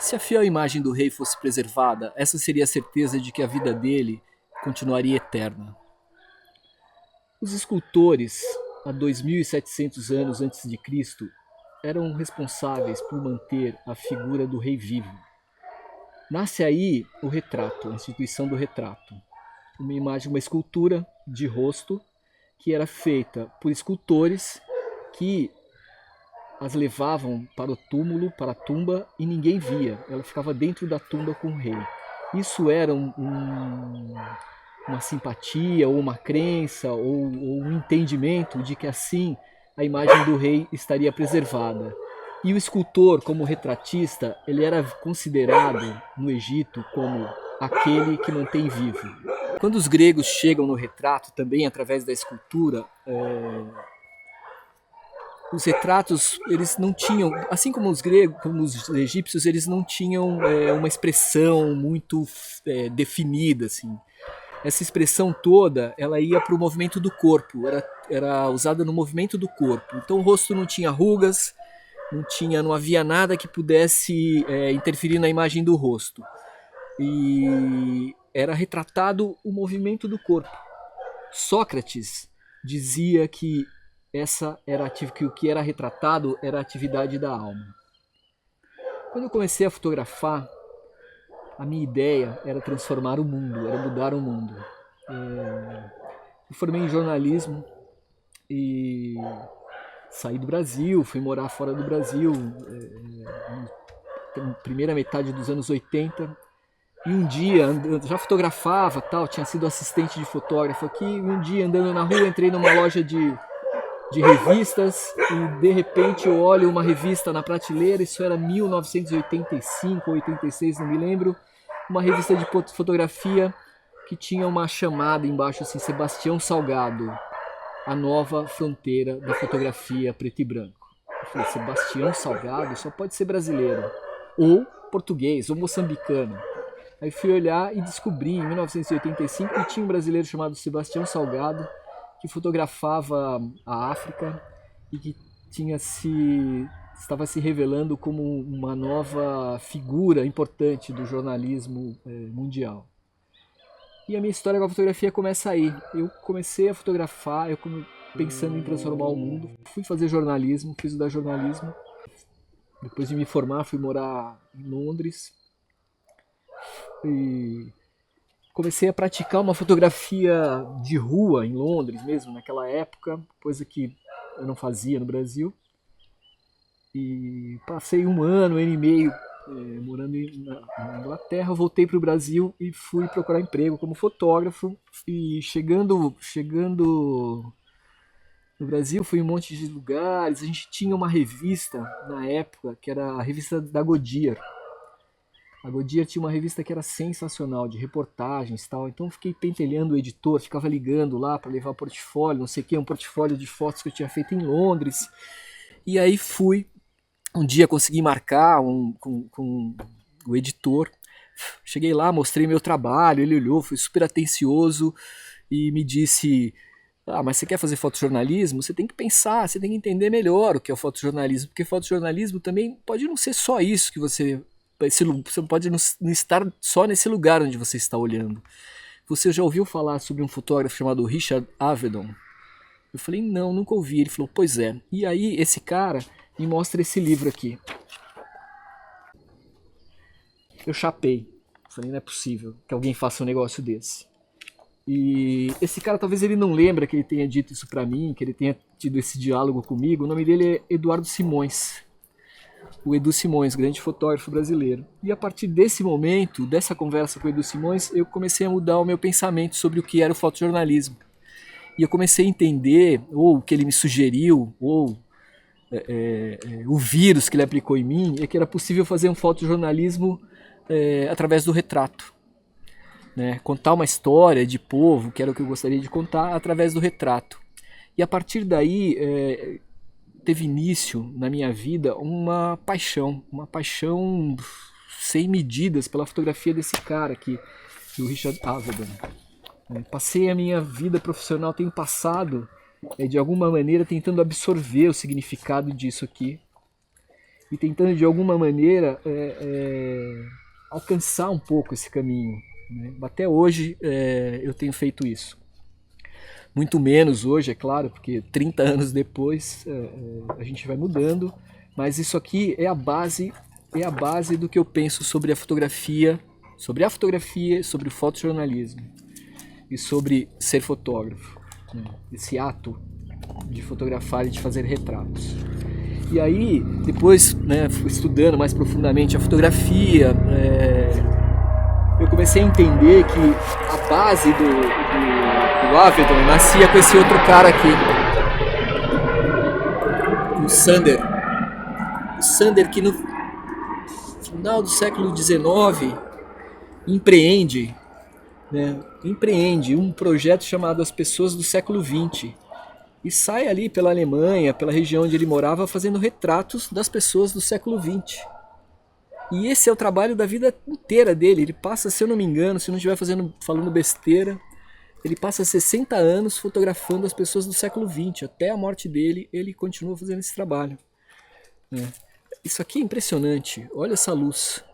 Se a fiel imagem do rei fosse preservada, essa seria a certeza de que a vida dele continuaria eterna. Os escultores, há 2700 anos antes de Cristo, eram responsáveis por manter a figura do rei vivo. Nasce aí o retrato, a instituição do retrato. Uma imagem, uma escultura de rosto que era feita por escultores que as levavam para o túmulo, para a tumba, e ninguém via. Ela ficava dentro da tumba com o rei. Isso era uma simpatia, ou uma crença, ou um entendimento de que assim a imagem do rei estaria preservada. E o escultor, como retratista, ele era considerado no Egito como aquele que mantém vivo. Quando os gregos chegam no retrato, também através da escultura, os retratos, eles não tinham, assim como os gregos, como os egípcios, eles não tinham uma expressão muito definida, assim. Essa expressão toda, ela ia para o movimento do corpo, era usada no movimento do corpo. Então o rosto não tinha rugas, não havia nada que pudesse interferir na imagem do rosto. E era retratado o movimento do corpo. Sócrates dizia que que o que era retratado era a atividade da alma. Quando eu comecei a fotografar, a minha ideia era transformar o mundo, era mudar o mundo. Eu formei em jornalismo e saí do Brasil, fui morar fora do Brasil na primeira metade dos anos 80. E um dia, já fotografava, tal, tinha sido assistente de fotógrafo aqui, e um dia andando na rua entrei numa loja de revistas e de repente eu olho uma revista na prateleira, isso era 1985 ou 86, não me lembro, uma revista de fotografia que tinha uma chamada embaixo assim, Sebastião Salgado, a nova fronteira da fotografia preto e branco. Eu falei, Sebastião Salgado só pode ser brasileiro, ou português, ou moçambicano. Aí fui olhar e descobri em 1985 que tinha um brasileiro chamado Sebastião Salgado que fotografava a África e que estava se revelando como uma nova figura importante do jornalismo mundial. E a minha história com a fotografia começa aí. Eu comecei a fotografar, pensando em transformar o mundo. Fui fazer jornalismo, fiz estudar jornalismo. Depois de me formar, fui morar em Londres. E comecei a praticar uma fotografia de rua em Londres mesmo, naquela época, coisa que eu não fazia no Brasil. E passei um ano e meio morando na Inglaterra, voltei para o Brasil e fui procurar emprego como fotógrafo. E chegando no Brasil, fui em um monte de lugares. A gente tinha uma revista na época, que era a revista da Goodyear. A Goodyear tinha uma revista que era sensacional, de reportagens e tal. Então eu fiquei pentelhando o editor, ficava ligando lá para levar portfólio, não sei o que, um portfólio de fotos que eu tinha feito em Londres. E aí fui, um dia consegui marcar com o editor. Cheguei lá, mostrei meu trabalho, ele olhou, foi super atencioso e me disse: ah, mas você quer fazer fotojornalismo? Você tem que pensar, você tem que entender melhor o que é o fotojornalismo, porque fotojornalismo também pode não ser só isso que você pode não estar só nesse lugar onde você está olhando. Você já ouviu falar sobre um fotógrafo chamado Richard Avedon? Eu falei, não, nunca ouvi. Ele falou, pois é. E aí esse cara me mostra esse livro aqui. Eu chapei. Falei, não é possível que alguém faça um negócio desse. E esse cara, talvez ele não lembre que ele tenha dito isso pra mim, que ele tenha tido esse diálogo comigo. O nome dele é Eduardo Simões. O Edu Simões, grande fotógrafo brasileiro. E a partir desse momento, dessa conversa com o Edu Simões, eu comecei a mudar o meu pensamento sobre o que era o fotojornalismo. E eu comecei a entender, ou o que ele me sugeriu, ou o vírus que ele aplicou em mim, é que era possível fazer um fotojornalismo através do retrato. Né? Contar uma história de povo, que era o que eu gostaria de contar, através do retrato. E a partir daí teve início na minha vida uma paixão sem medidas pela fotografia desse cara aqui, do Richard Avedon. Passei a minha vida profissional, tenho passado de alguma maneira tentando absorver o significado disso aqui. e tentando de alguma maneira alcançar um pouco esse caminho, né? Até hoje eu tenho feito isso. Muito menos hoje, é claro, porque 30 anos depois a gente vai mudando, mas isso aqui é a base do que eu penso sobre a fotografia, sobre o fotojornalismo e sobre ser fotógrafo, né? Esse ato de fotografar e de fazer retratos. E aí, depois, né, estudando mais profundamente a fotografia, eu comecei a entender que a base do Avedon nascia com esse outro cara aqui, o Sander. O Sander, que no final do século XIX empreende um projeto chamado As Pessoas do Século XX e sai ali pela Alemanha, pela região onde ele morava, fazendo retratos das pessoas do século XX. E esse é o trabalho da vida inteira dele. Ele passa, se eu não me engano, se eu não estiver falando besteira, ele passa 60 anos fotografando as pessoas do século XX. Até a morte dele, ele continua fazendo esse trabalho, né? Isso aqui é impressionante. Olha essa luz.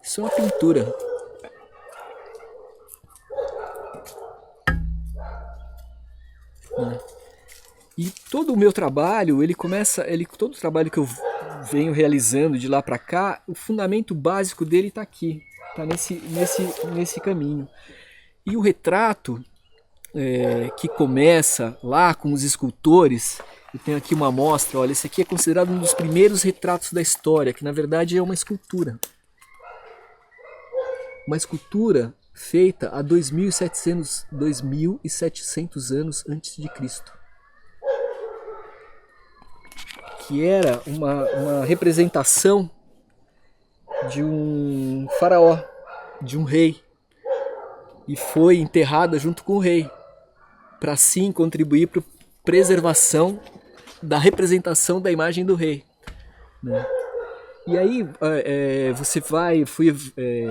Isso é uma pintura. E todo o meu trabalho, todo o trabalho que eu venho realizando de lá para cá, o fundamento básico dele está aqui, está nesse caminho. E o retrato que começa lá com os escultores, eu tenho aqui uma amostra, olha, esse aqui é considerado um dos primeiros retratos da história, que na verdade é uma escultura. Uma escultura feita há 2.700 anos antes de Cristo. Que era uma representação de um faraó, de um rei, e foi enterrada junto com o rei, para assim contribuir para a preservação da representação da imagem do rei, né? E aí fui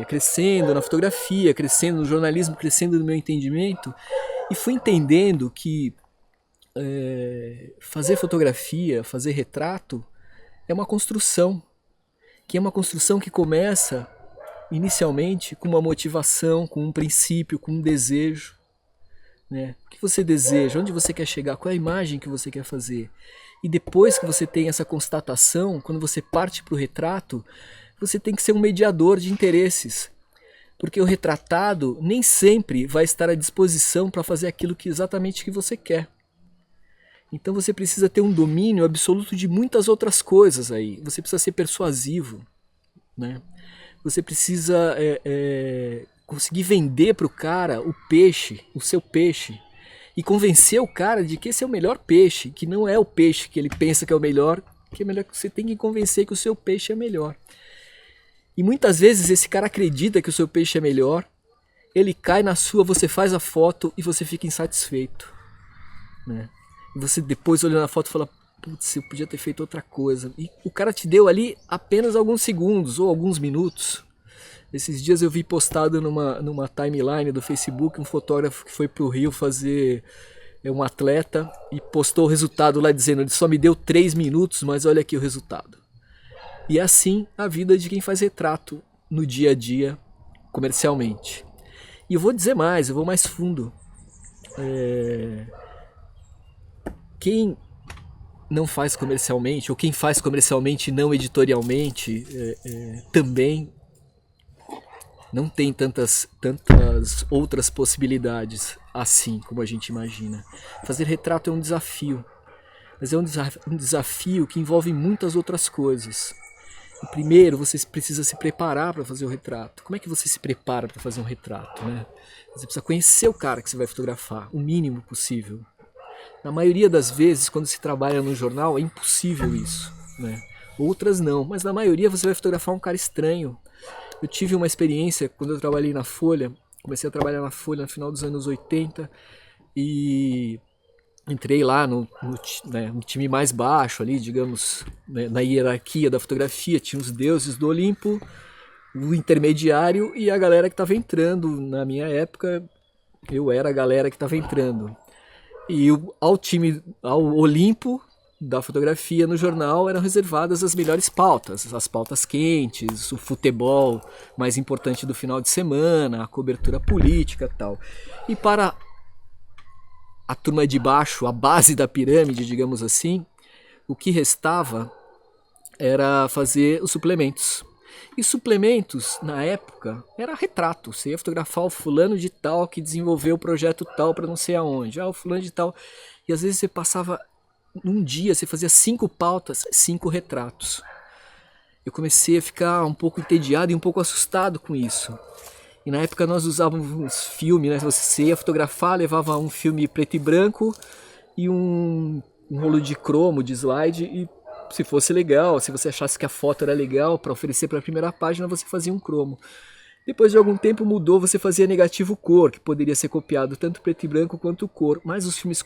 crescendo na fotografia, crescendo no jornalismo, crescendo no meu entendimento, e fui entendendo que fazer fotografia, fazer retrato, é uma construção, que começa inicialmente com uma motivação, com um princípio, com um desejo, né? O que você deseja, onde você quer chegar, qual é a imagem que você quer fazer. E depois que você tem essa constatação, quando você parte para o retrato, você tem que ser um mediador de interesses, porque o retratado nem sempre vai estar à disposição para fazer aquilo exatamente que você quer. Então você precisa ter um domínio absoluto de muitas outras coisas aí. Você precisa ser persuasivo, né? Você precisa conseguir vender para o cara o seu peixe, e convencer o cara de que esse é o melhor peixe, que não é o peixe que ele pensa que é o melhor, que você tem que convencer que o seu peixe é melhor. E muitas vezes esse cara acredita que o seu peixe é melhor, ele cai na sua, você faz a foto e você fica insatisfeito, né? E você depois olhando a foto fala, putz, eu podia ter feito outra coisa. E o cara te deu ali apenas alguns segundos ou alguns minutos. Esses dias eu vi postado numa timeline do Facebook um fotógrafo que foi pro Rio fazer um atleta e postou o resultado lá dizendo, ele só me deu 3 minutos, mas olha aqui o resultado. E é assim a vida de quem faz retrato no dia a dia, comercialmente. E eu vou dizer mais, eu vou mais fundo. Quem não faz comercialmente, ou quem faz comercialmente e não editorialmente, também não tem tantas outras possibilidades assim como a gente imagina. Fazer retrato é um desafio, mas é um desafio que envolve muitas outras coisas. E primeiro você precisa se preparar para fazer o retrato. Como é que você se prepara para fazer um retrato, né? Você precisa conhecer o cara que você vai fotografar, o mínimo possível. Na maioria das vezes, quando se trabalha no jornal, é impossível isso, né? Outras não, mas na maioria você vai fotografar um cara estranho. Eu tive uma experiência quando eu trabalhei na Folha, comecei a trabalhar na Folha no final dos anos 80 e entrei lá no time mais baixo ali, digamos, né, na hierarquia da fotografia, tinha os deuses do Olimpo, o intermediário e a galera que estava entrando. Na minha época, eu era a galera que estava entrando. E ao Olimpo da fotografia no jornal eram reservadas às melhores pautas, as pautas quentes, o futebol mais importante do final de semana, a cobertura política e tal. E para a turma de baixo, a base da pirâmide, digamos assim, o que restava era fazer os suplementos. E suplementos, na época, era retrato. Você ia fotografar o fulano de tal que desenvolveu o projeto tal para não sei aonde. O fulano de tal. E às vezes você passava um dia, você fazia 5 pautas, 5 retratos. Eu comecei a ficar um pouco entediado e um pouco assustado com isso. E na época nós usávamos filme, né? Você ia fotografar, levava um filme preto e branco e um rolo de cromo, de slide, e se fosse legal, se você achasse que a foto era legal para oferecer para a primeira página, você fazia um cromo. Depois de algum tempo mudou, você fazia negativo cor, que poderia ser copiado tanto preto e branco quanto cor, mas os filmes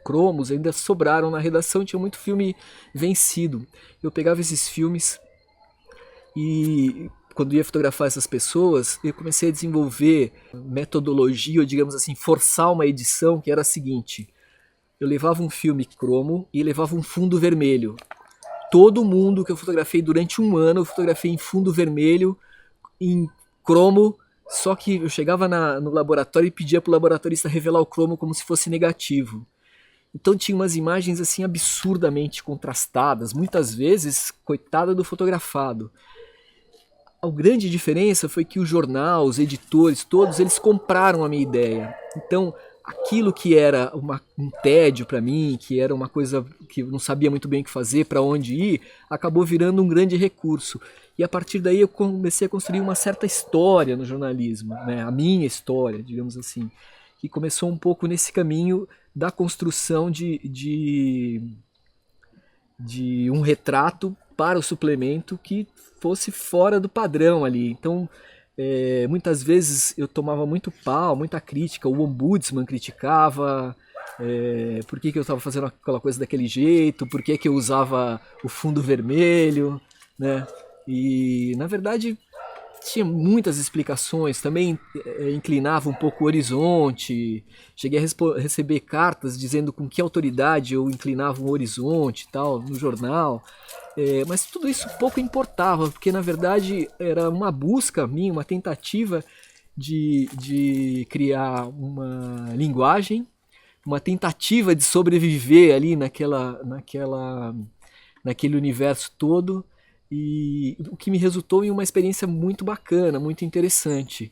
cromos ainda sobraram na redação, tinha muito filme vencido. Eu pegava esses filmes e quando ia fotografar essas pessoas, eu comecei a desenvolver metodologia, ou digamos assim, forçar uma edição que era a seguinte: eu levava um filme cromo e levava um fundo vermelho. Todo mundo que eu fotografei durante um ano, eu fotografei em fundo vermelho, em cromo, só que eu chegava no laboratório e pedia para o laboratorista revelar o cromo como se fosse negativo. Então tinha umas imagens assim absurdamente contrastadas, muitas vezes coitada do fotografado. A grande diferença foi que o jornal, os editores, todos eles compraram a minha ideia. Então aquilo que era um tédio para mim, que era uma coisa que eu não sabia muito bem o que fazer, para onde ir, acabou virando um grande recurso. E a partir daí eu comecei a construir uma certa história no jornalismo, né? A minha história, digamos assim, que começou um pouco nesse caminho da construção de um retrato para o suplemento que fosse fora do padrão ali. Então, muitas vezes eu tomava muito pau, muita crítica, o ombudsman criticava por que eu estava fazendo aquela coisa daquele jeito, por que eu usava o fundo vermelho, né? E na verdade tinha muitas explicações, também inclinava um pouco o horizonte, cheguei a receber cartas dizendo com que autoridade eu inclinava o horizonte e tal, no jornal. Mas tudo isso pouco importava, porque na verdade era uma busca minha, uma tentativa de criar uma linguagem, uma tentativa de sobreviver ali naquele universo todo, e o que me resultou em uma experiência muito bacana, muito interessante.